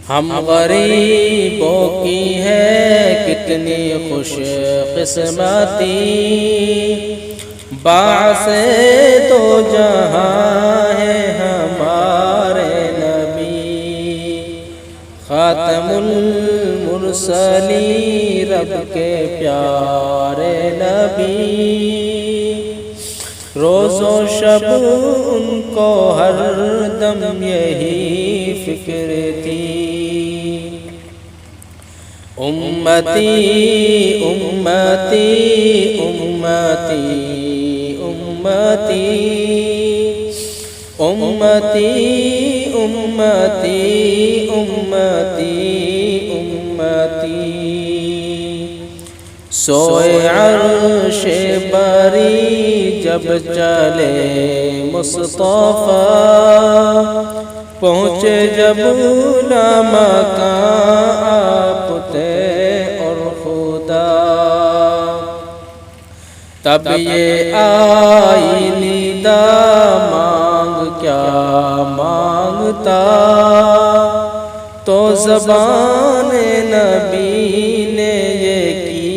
ہم غریبوں کی ہے کتنی خوش قسمتی، باعث دو جہاں ہے ہمارے نبی، خاتم المرسلین رب کے پیارے نبی، روز و شب ان کو ہر دم یہی فکر تھی، امتی امتی امتی امتی امتی امتی امتی امتی، سوئے عرش باری جب چلے مصطفیٰ، پہنچے جب لامکان آپ تھے اور خدا، تب یہ آئی ندا مانگ کیا مانگتا، تو زبان نبی نے یہ کی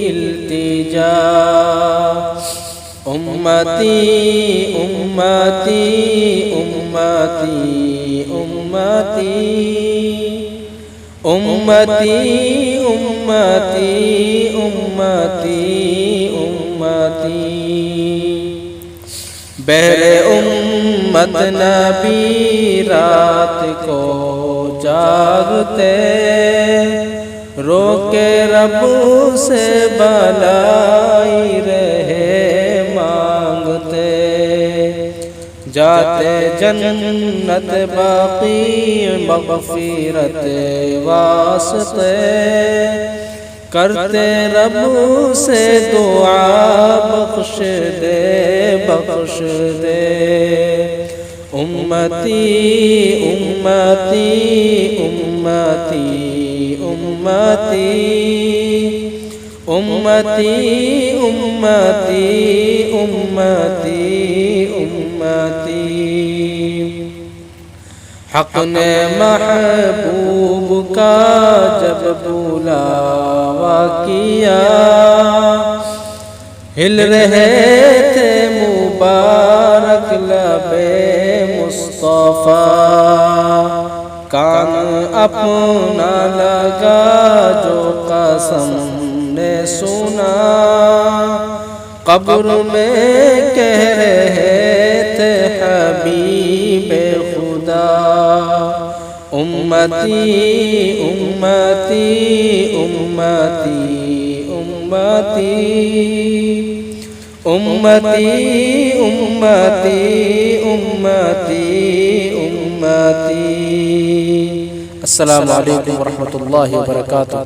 التجا، امتی امتی امتی امتی امتی امتی امتی امتی، بہر امت نبی رات کو جاگتے، رو کے رب سے بلائی رہے مانگتے، جاتے جنت باقی مغفرت واسطے، کرتے رب سے دعا بخش دے بخش دے، امتی امتی امتی امتی امتی امتی امتی امتی، حق نے محبوب کا جب بلاوا کیا، ہل رہے تھے مبارک لب مصطفیٰ، کان اپنا لگا جو قسم نے سنا، قبر میں کہہ رہے تھے حبیب خدا، امتی امتی امتی امتی امتی امتی امتی امتی۔ السلام علیکم ورحمۃ اللہ وبرکاتہ۔